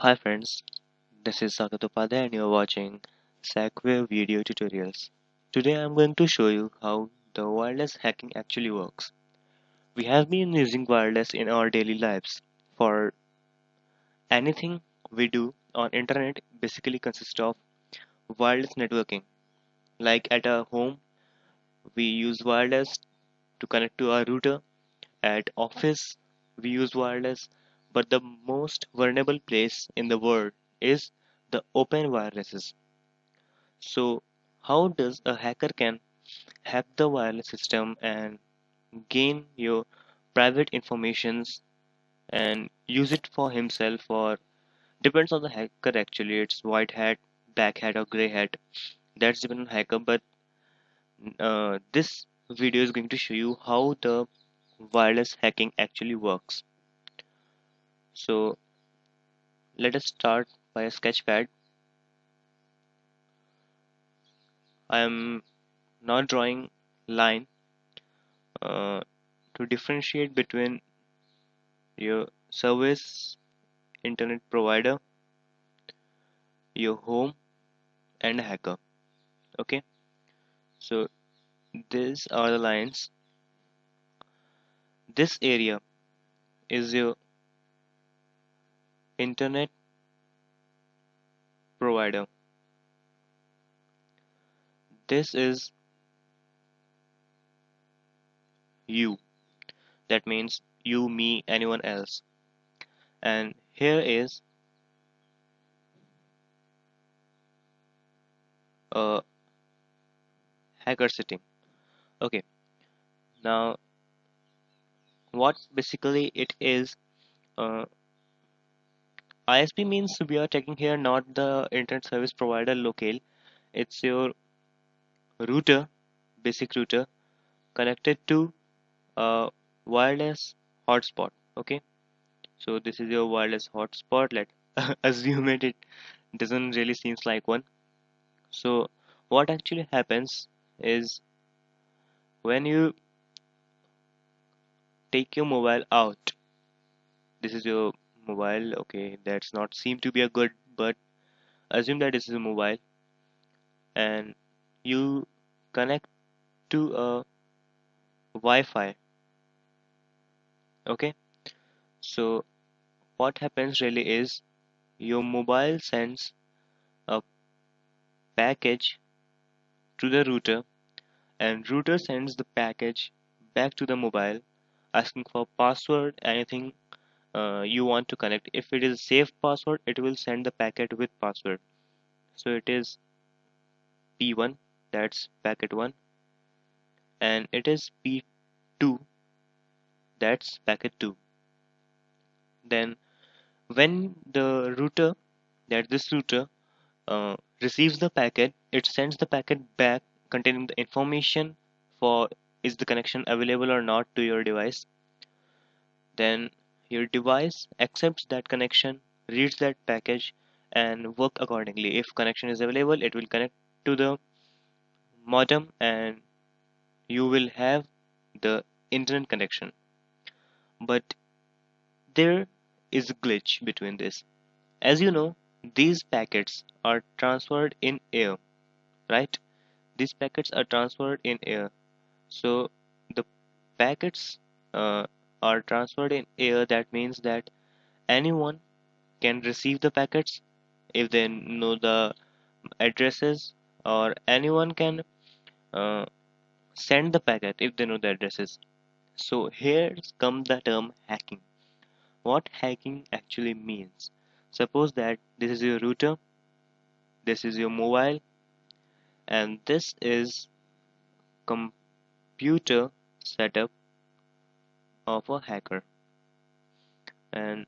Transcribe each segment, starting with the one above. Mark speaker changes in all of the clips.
Speaker 1: Hi friends, this is Sagat Upadhyay and you're watching SacWave video tutorials. Today I'm going to show you how the wireless hacking actually works. We have been using wireless in our daily lives. For anything we do on internet basically consists of wireless networking. Like at our home, we use wireless to connect to our router. At office, we use wireless. But the most vulnerable place in the world is the open wireless. So, how does a hacker can hack the wireless system and gain your private informations and use it for himself or depends on the hacker actually. It's white hat, black hat or gray hat. That's depend on hacker, but this video is going to show you how the wireless hacking actually works. So let us start by a sketchpad. I am now drawing line uh, to differentiate between your service internet provider, your home, and a hacker. Okay, so these are the lines. This area is your internet provider. This is you. That means you, me, anyone else. And here is a hacker setting. Okay, now what basically it is. Uh, ISP means we are taking here not the internet service provider locale. It's your router, basic router connected to a wireless hotspot. Okay, so this is your wireless hotspot. Let assume it doesn't really seems like one. So what actually happens is when you take your mobile out, this is your mobile. Okay, that's not seem to be a good, but assume that this is a mobile and you connect to a Wi-Fi. Okay, so what happens really is your mobile sends a package to the router and router sends the package back to the mobile asking for password, anything you want to connect. If it is a safe password, it will send the packet with password. So it is P1, that's packet 1, and it is P2, that's packet 2. Then when the router, that this router receives the packet, it sends the packet back containing the information for is the connection available or not to your device. Then your device accepts that connection, reads that package, and work accordingly. If connection is available, it will connect to the modem and you will have the internet connection. But there is a glitch between this. As you know, these packets are transferred in air, right? These packets are transferred in air. So the packets uh, are transferred in air. That means that anyone can receive the packets if they know the addresses, or anyone can uh, send the packet if they know the addresses. So here comes the term hacking. What hacking actually means. Suppose that this is your router, this is your mobile, and this is computer setup of a hacker, and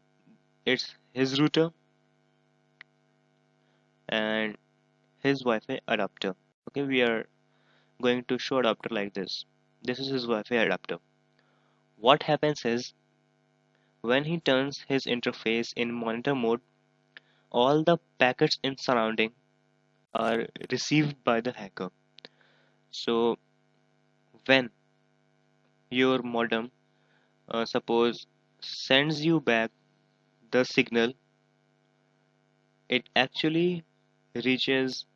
Speaker 1: it's his router and his Wi-Fi adapter. Okay, we are going to show adapter like this. This is his Wi-Fi adapter. What happens is when he turns his interface in monitor mode, all the packets in surrounding are received by the hacker. So when your modem suppose sends you back the signal it actually reaches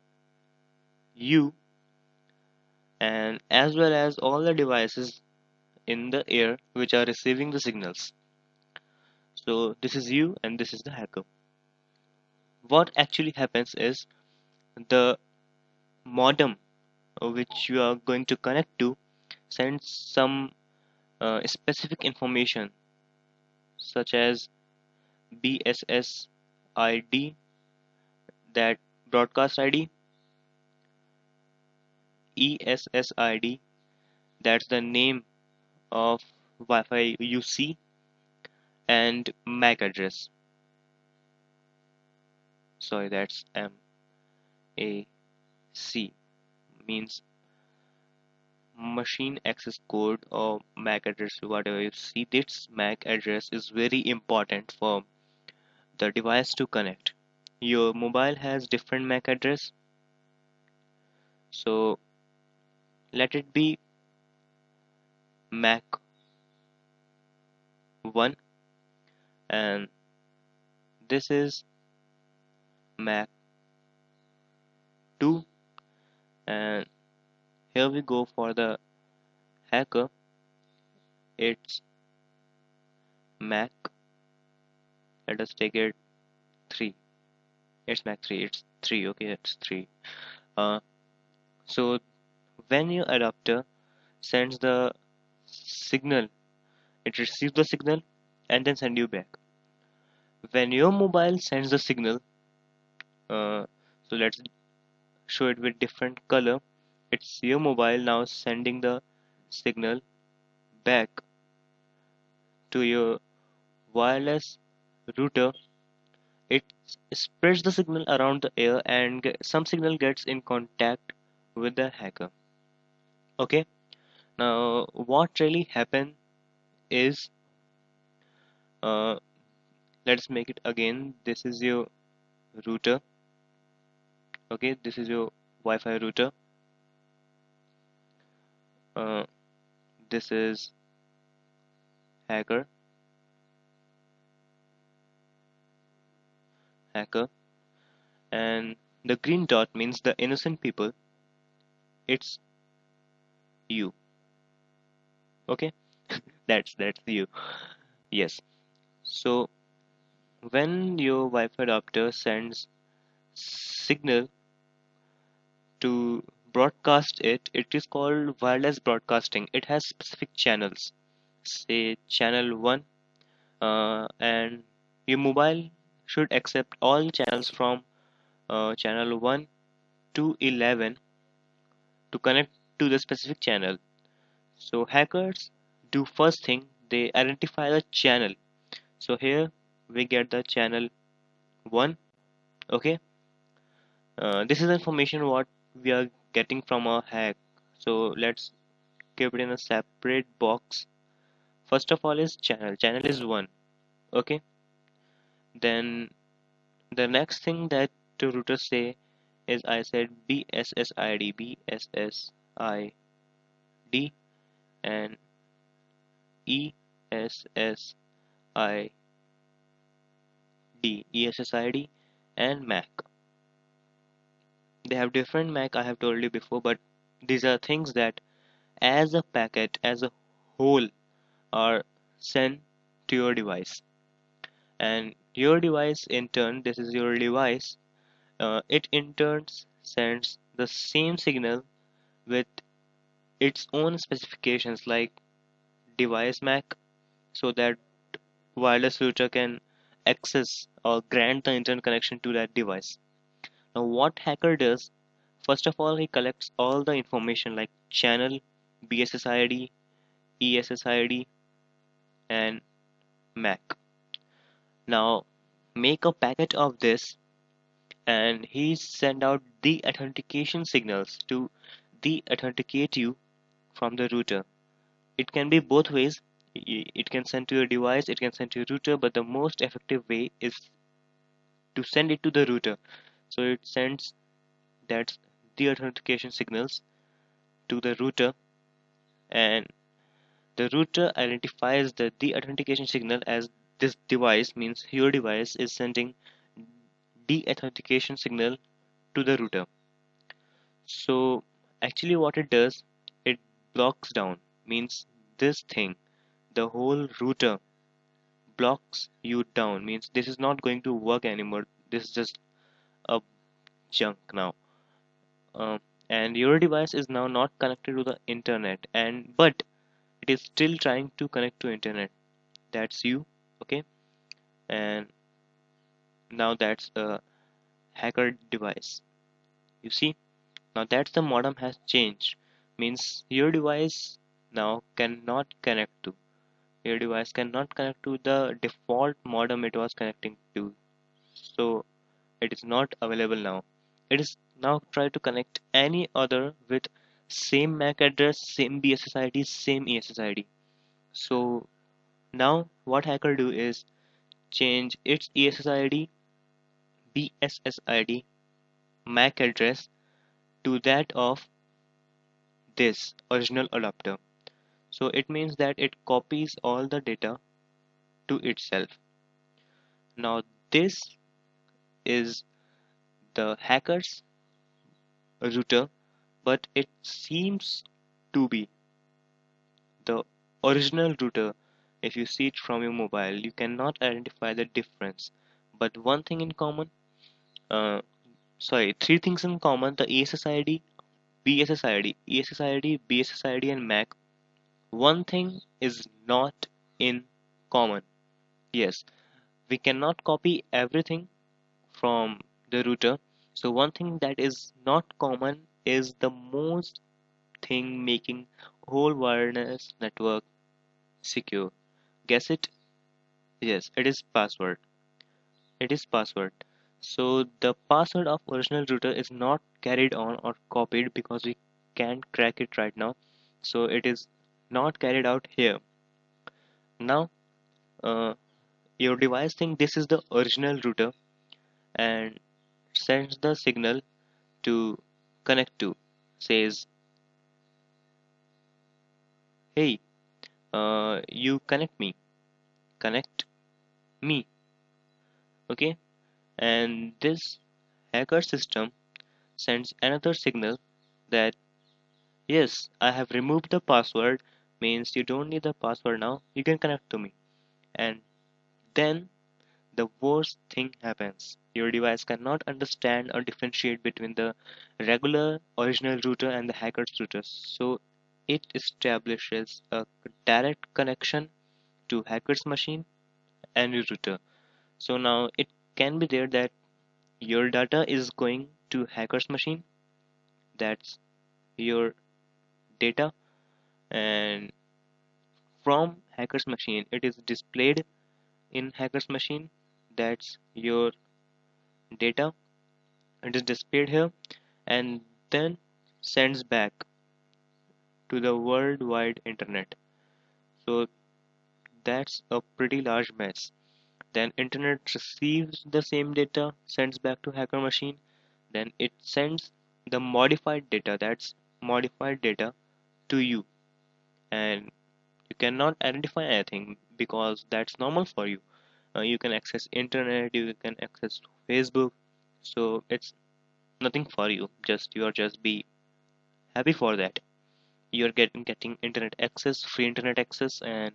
Speaker 1: you and as well as all the devices in the air which are receiving the signals. So this is you and this is the hacker. What actually happens is the modem which you are going to connect to sends some specific information such as BSS ID, that broadcast ID, ESSID, that's the name of Wi-Fi you see, and MAC address. Sorry, that's MAC, means machine access code or MAC address. Whatever you see, this MAC address is very important for the device to connect. Your mobile has different MAC address, so let it be MAC 1 and this is MAC 2, and here we go for the hacker. It's MAC, let us take it 3. It's MAC 3, it's 3, okay, it's 3. uh, so when your adapter sends the signal, it receives the signal and then send you back. When your mobile sends the signal, uh, so let's show it with different color. It's your mobile now sending the signal back to your wireless router. It spreads the signal around the air and some signal gets in contact with the hacker. Okay, now what really happened is, uh, let's make it again. This is your router. Okay, this is your Wi-Fi router. uh, this is hacker, and the green dot means the innocent people. It's you. Okay, that's you. Yes. So when your Wi-Fi adapter sends signal to broadcast it, it is called wireless broadcasting. It has specific channels, say channel 1, and your mobile should accept all channels from channel 1 to 11 to connect to the specific channel. So hackers do first thing, they identify the channel. So here we get the channel 1. Okay, this is information what we are getting from a hack. So let's keep it in a separate box. First of all is channel. Channel is 1. Okay, then the next thing that the router say is, I said BSSID, BSSID, and ESSID, ESSID, and MAC. They have different MAC, I have told you before, but these are things that as a packet, as a whole, are sent to your device. And your device in turn, this is your device, it in turn sends the same signal with its own specifications like device MAC, so that wireless router can access or grant the internet connection to that device. Now what hacker does, first of all he collects all the information like channel, BSSID, ESSID, and MAC. Now make a packet of this and he send out the authentication signals to de-authenticate you from the router. It can be both ways. It can send to your device, it can send to your router, but the most effective way is to send it to the router. So it sends that de-authentication signals to the router, and the router identifies the de-authentication signal as this device, means your device is sending deauthentication signal to the router. So actually what it does, it blocks down, means this thing, the whole router blocks you down, means this is not going to work anymore. This is just a junk now. Um, and your device is now not connected to the internet, and but it is still trying to connect to internet. That's you, okay? And now that's a hacker device. You see, now that's the modem has changed. Means your device now cannot connect to. Your device cannot connect to the default modem it was connecting to. So it is not available now. It is now try to connect any other with same MAC address, same BSSID, same ESSID. So now what hacker do is change its ESSID, BSSID, MAC address to that of this original adapter. So it means that it copies all the data to itself. Now this is the hacker's router, but it seems to be the original router. If you see it from your mobile, you cannot identify the difference. But one thing in common, uh, three things in common: the ESSID, BSSID, ESSID, BSSID, and MAC. One thing is not in common. Yes, we cannot copy everything from the router. So one thing that is not common is the most thing making whole wireless network secure. Guess it? Yes, it is password. It is password. So the password of original router is not carried on or copied because we can't crack it right now. So it is not carried out here. Now, uh, your device think this is the original router and sends the signal to connect to. Says, hey, you connect me, okay? And this hacker system sends another signal that yes, I have removed the password, means you don't need the password now, you can connect to me. And then the worst thing happens. Your device cannot understand or differentiate between the regular original router and the hacker's router. So it establishes a direct connection to hacker's machine and your router. So now it can be there that your data is going to hacker's machine, that's your data, and from hacker's machine it is displayed in hacker's machine, that's your data, it is displayed here, and then sends back to the worldwide internet. So that's a pretty large mess. Then internet receives the same data, sends back to hacker machine, then it sends the modified data, that's modified data, to you, and you cannot identify anything because that's normal for you. You can access internet, you can access Facebook, so it's nothing for you, just you are just be happy for that. You're getting internet access, free internet access, and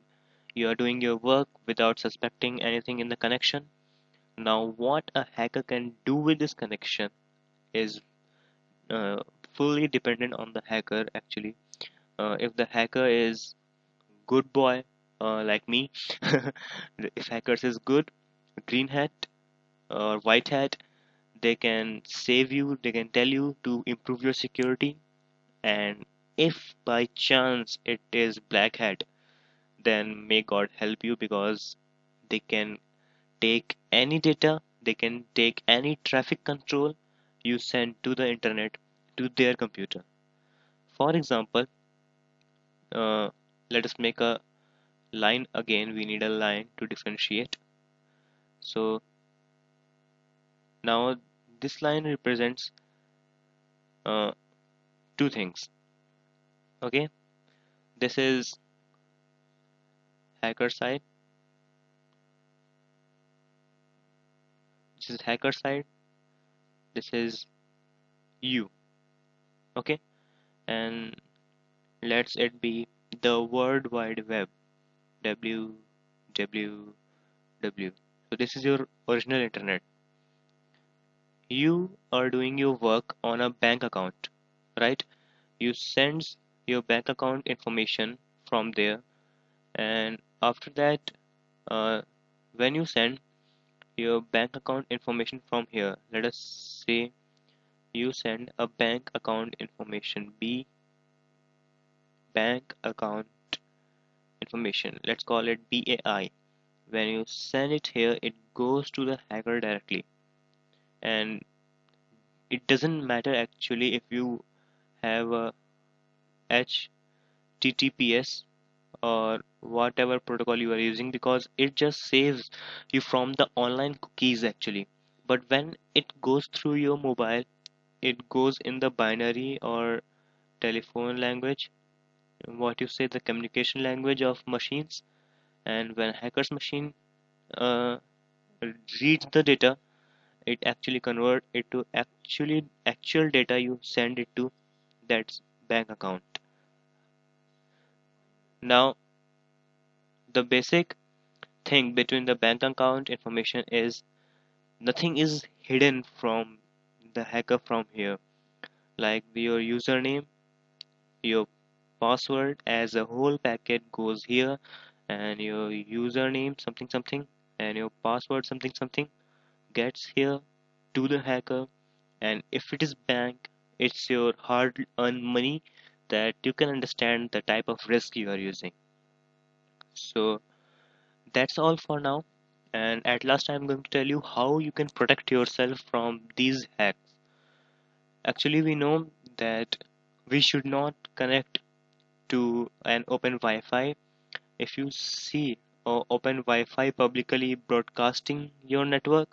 Speaker 1: you are doing your work without suspecting anything in the connection. Now what a hacker can do with this connection is uh, fully dependent on the hacker actually. If the hacker is good boy, like me, if hackers is good, green hat or white hat, they can save you, they can tell you to improve your security. And if by chance it is black hat, then may God help you because they can take any data, they can take any traffic control you send to the internet to their computer. For example, uh, let us make a line again. We need a line to differentiate. So now this line represents uh, two things. Okay, this is hacker side. This is hacker side. This is you. Okay, and let's it be the World Wide Web. W W W. So this is your original internet. You are doing your work on a bank account, right? You send your bank account information from there, and after that, uh, when you send your bank account information from here, let us say you send a bank account information B bank account information. Let's call it BAI. When you send it here, it goes to the hacker directly, and it doesn't matter actually if you have a HTTPS or whatever protocol you are using, because it just saves you from the online cookies actually. But when it goes through your mobile, it goes in the binary or telephone language, what you say, the communication language of machines. And when hackers machine uh, reads the data, it actually convert it to actually actual data you send it to, that's bank account. Now the basic thing between the bank account information is nothing is hidden from the hacker from here, like your username, your password as a whole packet goes here, and your username something something and your password something something gets here to the hacker. And if it is bank, it's your hard earned money, that you can understand the type of risk you are using. So that's all for now, and at last I'm going to tell you how you can protect yourself from these hacks. Actually, we know that we should not connect to an open Wi-Fi. If you see open Wi-Fi publicly broadcasting your network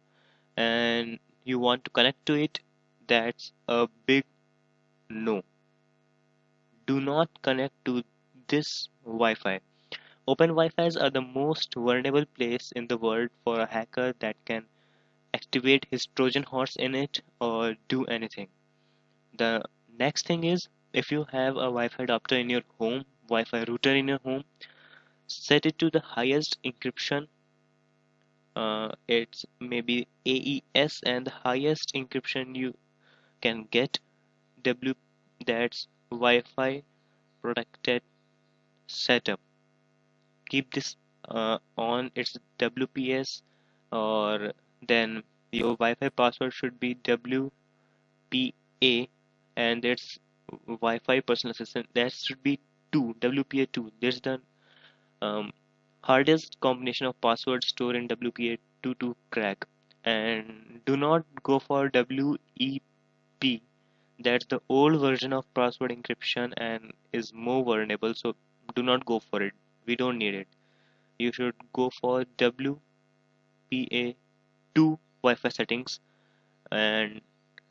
Speaker 1: and you want to connect to it, that's a big no. Do not connect to this Wi-Fi. Open Wi-Fis are the most vulnerable place in the world for a hacker that can activate his Trojan horse in it or do anything. The next thing is, if you have a Wi-Fi adapter in your home, Wi-Fi router in your home, set it to the highest encryption. It's maybe AES, and the highest encryption you can get, W, that's Wi-Fi protected setup. Keep this on its WPS, or then your Wi-Fi password should be WPA, and that's Wi-Fi personal assistant. That should be 2, WPA2. There's the um, hardest combination of passwords stored in WPA2 to crack. And do not go for WEP. That's the old version of password encryption and is more vulnerable, so do not go for it. We don't need it. You should go for WPA2 Wi-Fi settings and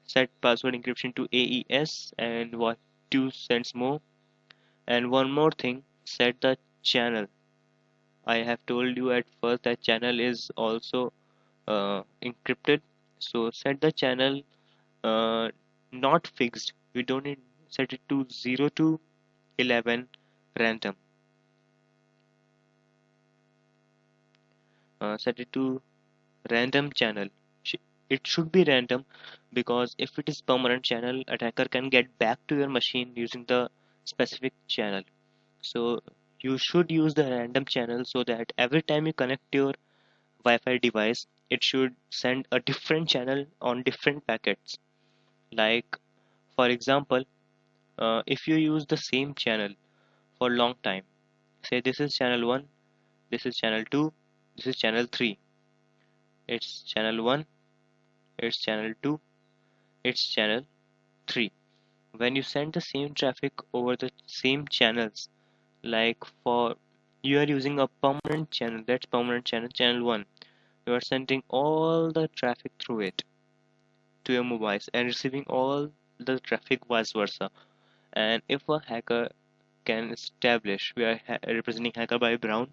Speaker 1: set password encryption to AES and what 2 cents more. And one more thing, set the channel. I have told you at first that channel is also encrypted. So set the channel uh, not fixed. We don't need set it to 0 to 11 random. Set it to random channel. It should be random, because if it is permanent channel, attacker can get back to your machine using the specific channel. So you should use the random channel so that every time you connect your Wi-Fi device, it should send a different channel on different packets. Like for example, if you use the same channel for a long time, say this is channel 1, this is channel 2, this is channel 3, it's channel 1, it's channel 2, it's channel 3. When you send the same traffic over the same channels, like for you are using a permanent channel, that's permanent channel, channel 1, you are sending all the traffic through it to your mobiles and receiving all the traffic vice versa. And if a hacker can establish, we are representing Hacker by Brown,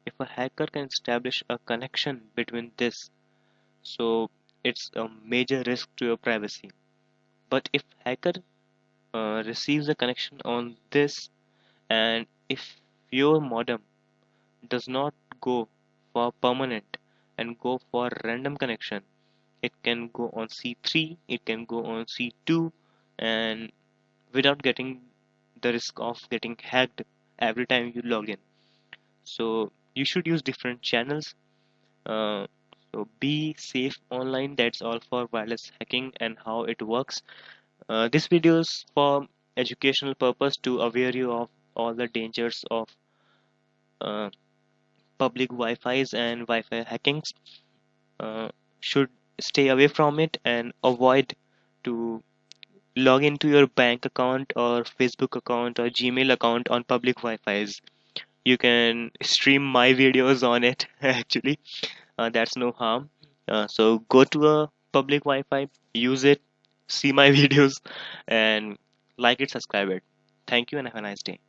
Speaker 1: if a hacker can establish a connection between this, so it's a major risk to your privacy. But if hacker receives a connection on this, and if your modem does not go for permanent and go for random connection, it can go on C3, it can go on C2, and without getting the risk of getting hacked every time you log in. So you should use different channels. uh, so be safe online. That's all for wireless hacking and how it works. This video is for educational purpose to aware you of all the dangers of uh, public Wi-Fi's and Wi-Fi hackings. uh, should stay away from it and avoid to log into your bank account or Facebook account or Gmail account on public Wi-Fi's. You can stream my videos on it actually. That's no harm. So go to a public Wi-Fi, use it, see my videos, and like it, subscribe it. Thank you, and have a nice day.